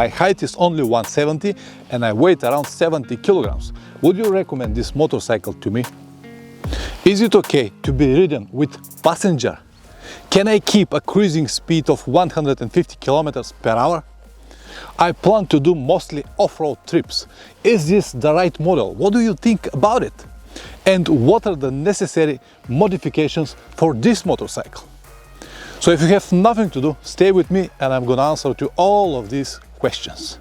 My height is only 170 and I weigh around 70 kilograms. Would you recommend this motorcycle to me? Is it okay to be ridden with passenger? Can I keep a cruising speed of 150 kilometers per hour? I plan to do mostly off-road trips. Is this the right model? What do you think about it? And what are the necessary modifications for this motorcycle? So if you have nothing to do, stay with me and I'm gonna answer to all of these questions.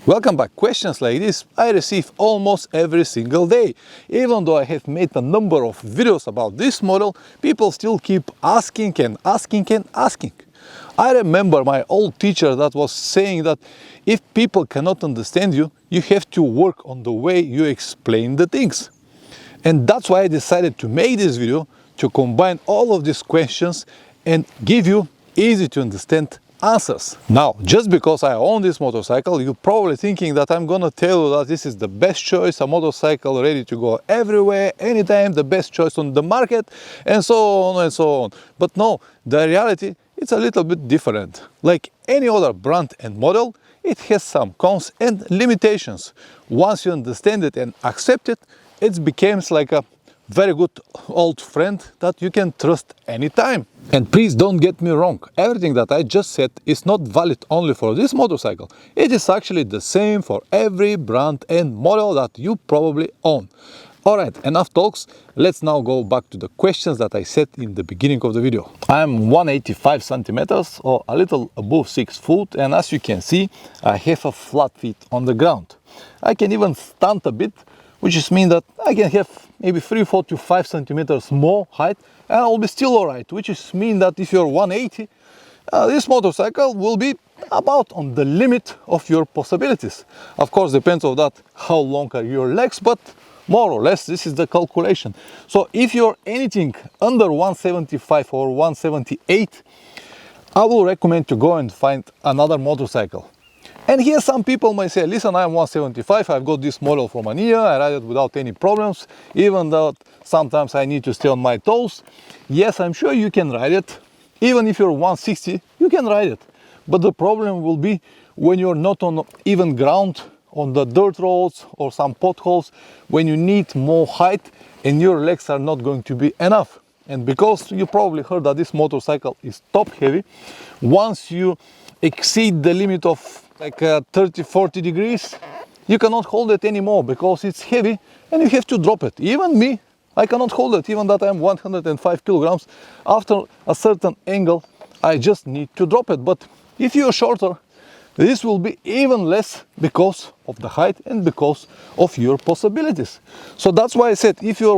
Welcome back. Questions like this I receive almost every single day. Even though I have made a number of videos about this model, people still keep asking and asking and asking. I remember my old teacher that was saying that if people cannot understand you, you have to work on the way you explain the things. And that's why I decided to make this video, to combine all of these questions and give you easy to understand answers. Now, just because I own this motorcycle, you're probably thinking that I'm gonna tell you that this is the best choice, a motorcycle ready to go everywhere, anytime, the best choice on the market, and so on and so on. But no, the reality, it's a little bit different. Like any other brand and model, it has some cons and limitations. Once you understand it and accept it, it becomes like a very good old friend that you can trust anytime. And please don't get me wrong, everything that I just said is not valid only for this motorcycle. It is actually the same for every brand and model that you probably own. Alright, enough talks, let's now go back to the questions that I said in the beginning of the video. I'm 185 centimeters or a little above 6 foot, and as you can see, I have a flat feet on the ground. I can even stand a bit, which is mean that I can have maybe 3, 4 to 5 centimeters more height and I'll be still alright, which is mean that if you're 180, this motorcycle will be about on the limit of your possibilities. Of course, depends on that how long are your legs, but more or less this is the calculation. So if you're anything under 175 or 178, I will recommend to go and find another motorcycle. And here some people might say, listen, I'm 175, I've got this model from a year, I ride it without any problems, even though sometimes I need to stay on my toes. Yes, I'm sure you can ride it. Even if you're 160, you can ride it. But the problem will be when you're not on even ground, on the dirt roads or some potholes, when you need more height and your legs are not going to be enough. And because you probably heard that this motorcycle is top heavy, once you exceed the limit of like 30-40 degrees, you cannot hold it anymore because it's heavy and you have to drop it. Even me, I cannot hold it, even that I'm 105 kilograms. After a certain angle, I just need to drop it. But if you're shorter, this will be even less because of the height and because of your possibilities. So that's why I said if you're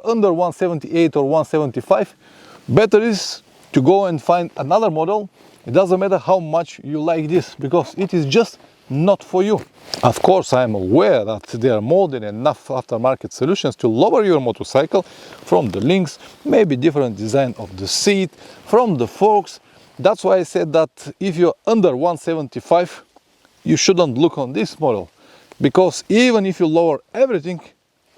under 178 or 175, better is to go and find another model. It doesn't matter how much you like this, because it is just not for you. Of course, I'm aware that there are more than enough aftermarket solutions to lower your motorcycle, from the links, maybe different design of the seat, from the forks. That's why I said that if you're under 175, you shouldn't look on this model, because even if you lower everything,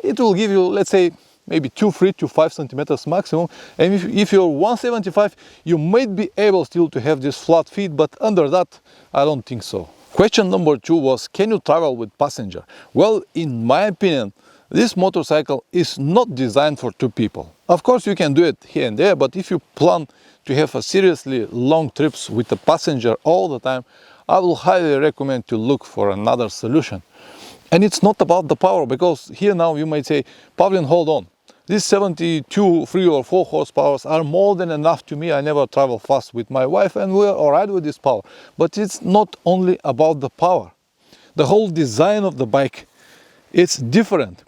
it will give you, let's say, maybe 3 to 5 centimeters maximum. And if you're 175, you might be able still to have this flat feet, but under that, I don't think so. Question number 2 was, can you travel with passenger? Well, in my opinion, this motorcycle is not designed for 2 people. Of course, you can do it here and there, but if you plan to have a seriously long trips with a passenger all the time, I will highly recommend to look for another solution. And it's not about the power, because here now you might say, Pavlin, hold on. These 72 3 or 4 horsepower are more than enough to me. I never travel fast with my wife and we're alright with this power. But it's not only about the power. The whole design of the bike, it's different.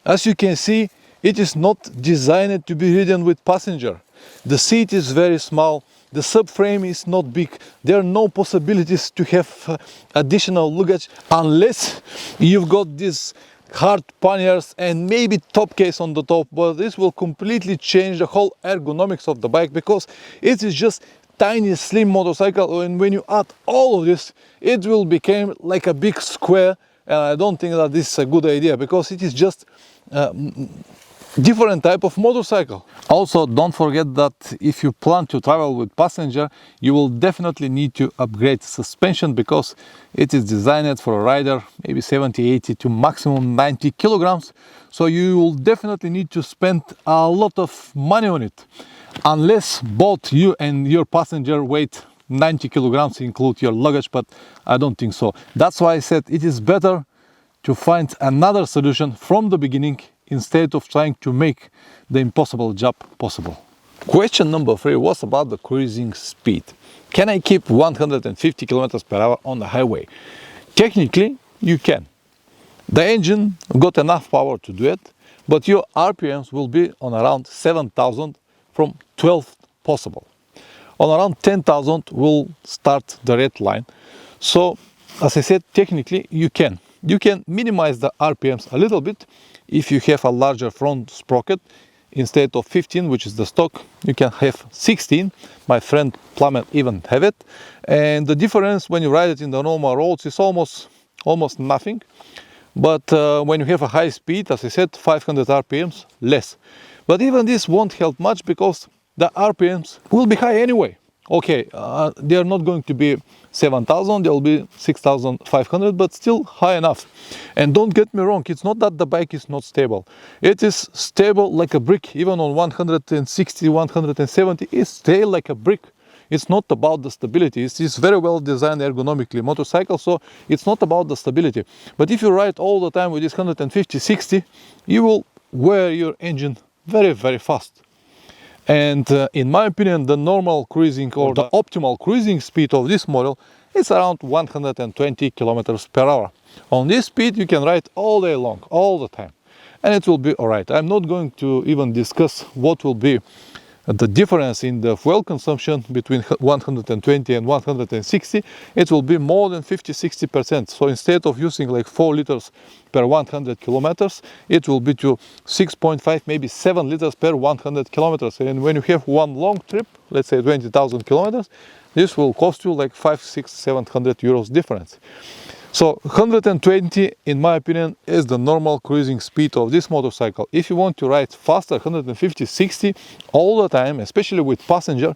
As you can see, it is not designed to be ridden with passenger. The seat is very small. The subframe is not big. There are no possibilities to have additional luggage unless you've got this hard panniers and maybe top case on the top, but this will completely change the whole ergonomics of the bike, because it is just tiny slim motorcycle, and when you add all of this, it will become like a big square, and I don't think that this is a good idea, because it is just different type of motorcycle. Also, don't forget that if you plan to travel with passenger, you will definitely need to upgrade suspension because it is designed for a rider maybe 70, 80 to maximum 90 kilograms. So you will definitely need to spend a lot of money on it, unless both you and your passenger weight 90 kilograms, include your luggage, but I don't think so. That's why I said it is better to find another solution from the beginning instead of trying to make the impossible job possible. Question number 3 was about the cruising speed. Can I keep 150 kilometers per hour on the highway? Technically, you can. The engine got enough power to do it, but your RPMs will be on around 7,000 from 12 possible. On around 10,000 will start the red line. So, as I said, technically you can. You can minimize the RPMs a little bit if you have a larger front sprocket. Instead of 15, which is the stock, you can have 16. My friend Plummet even have it. And the difference when you ride it in the normal roads is almost nothing. But when you have a high speed, as I said, 500 RPMs less. But even this won't help much because the RPMs will be high anyway. Okay, they are not going to be 7,000, they will be 6,500, but still high enough. And don't get me wrong, it's not that the bike is not stable. It is stable like a brick, even on 160, 170, it's still like a brick. It's not about the stability, it's very well designed ergonomically motorcycle, so it's not about the stability. But if you ride all the time with this 150, 60, you will wear your engine very, very fast. And in my opinion, the normal cruising or the optimal cruising speed of this model is around 120 kilometers per hour. On this speed, you can ride all day long, all the time, and it will be all right. I'm not going to even discuss what will be the difference in the fuel consumption between 120 and 160. It will be more than 50-60%. So instead of using like 4 liters per 100 kilometers, it will be to 6.5, maybe 7 liters per 100 kilometers. And when you have one long trip, let's say 20,000 kilometers, this will cost you like 500, 600, 700 euros difference. So 120, in my opinion, is the normal cruising speed of this motorcycle. If you want to ride faster, 150, 60 all the time, especially with passenger,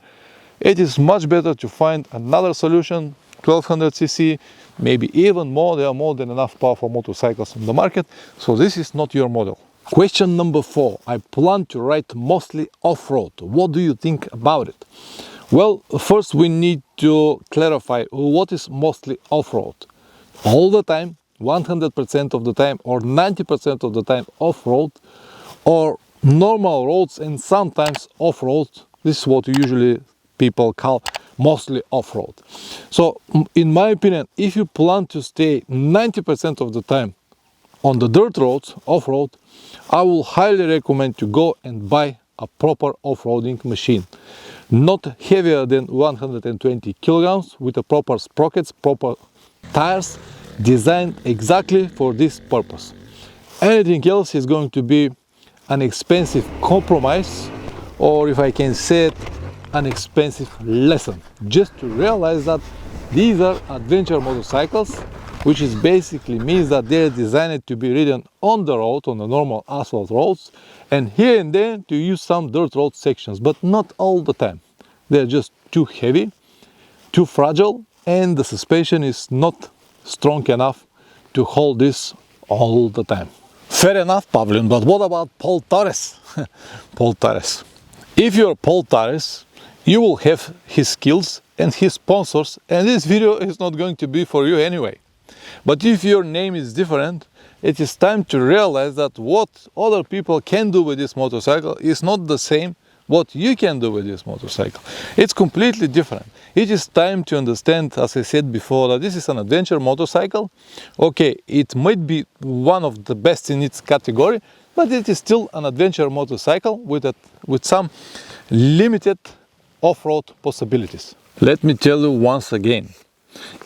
it is much better to find another solution, 1200 cc, maybe even more. There are more than enough powerful motorcycles on the market, so this is not your model. Question number 4. I plan to ride mostly off-road. What do you think about it? Well, first we need to clarify what is mostly off-road. All the time, 100% of the time, or 90% of the time off-road, or normal roads and sometimes off-road. This is what usually people call mostly off-road. So in my opinion, if you plan to stay 90% of the time on the dirt roads, off-road, I will highly recommend to go and buy a proper off-roading machine. Not heavier than 120 kilograms, with a proper sprockets, proper tires, designed exactly for this purpose. Anything else is going to be an expensive compromise, or if I can say it, an expensive lesson. Just to realize that these are adventure motorcycles, which is basically means that they're designed to be ridden on the road, on the normal asphalt roads, and here and there to use some dirt road sections, but not all the time. They're just too heavy, too fragile, and the suspension is not strong enough to hold this all the time. Fair enough, Pavlin, but what about Paul Torres? Paul Torres. If you're Paul Torres, you will have his skills and his sponsors, and this video is not going to be for you anyway. But if your name is different, it is time to realize that what other people can do with this motorcycle is not the same what you can do with this motorcycle. It's completely different. It is time to understand, as I said before, that this is an adventure motorcycle. Okay, it might be one of the best in its category, but it is still an adventure motorcycle with some limited off-road possibilities. Let me tell you once again,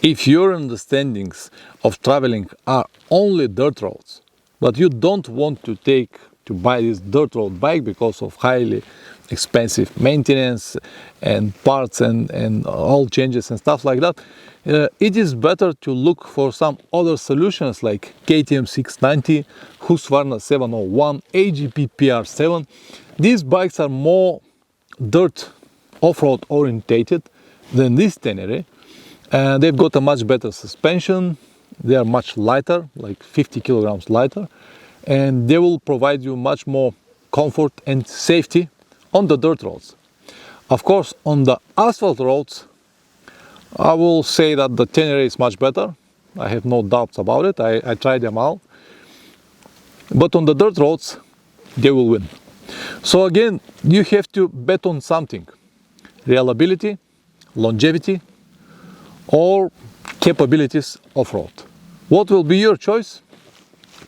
if your understandings of traveling are only dirt roads, but you don't want to take to buy this dirt road bike because of highly expensive maintenance and parts and all changes and stuff like that, it is better to look for some other solutions like KTM 690, Husqvarna 701, AGP PR7. These bikes are more dirt off-road orientated than this Tenere, and they've got a much better suspension. They are much lighter, like 50 kilograms lighter, and they will provide you much more comfort and safety on the dirt roads. Of course, on the asphalt roads, I will say that the Tenere is much better. I have no doubts about it. I tried them all. But on the dirt roads, they will win. So again, you have to bet on something. Reliability, longevity, or capabilities off-road. What will be your choice?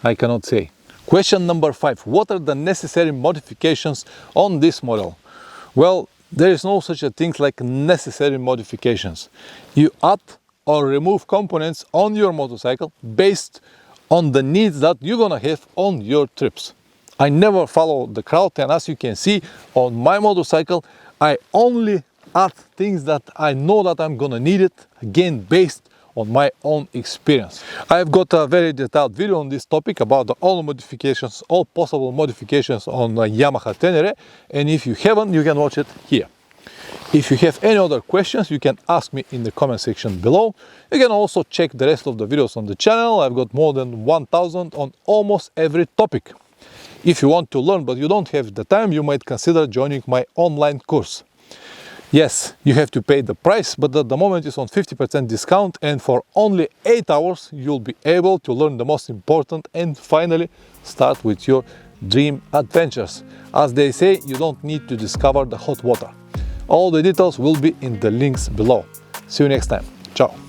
I cannot say. Question number 5. What are the necessary modifications on this model? Well, there is no such a thing like necessary modifications. You add or remove components on your motorcycle based on the needs that you're gonna have on your trips. I never follow the crowd, and as you can see on my motorcycle, I only add things that I know that I'm gonna need it, again based on my own experience. I've got a very detailed video on this topic about all modifications, all possible modifications on Yamaha Tenere, and if you haven't, you can watch it here. If you have any other questions, you can ask me in the comment section below. You can also check the rest of the videos on the channel. I've got more than 1000 on almost every topic. If you want to learn but you don't have the time, you might consider joining my online course. Yes, you have to pay the price, but at the moment it's on 50% discount, and for only 8 hours you'll be able to learn the most important and finally start with your dream adventures. As they say, you don't need to discover the hot water. All the details will be in the links below. See you next time. Ciao.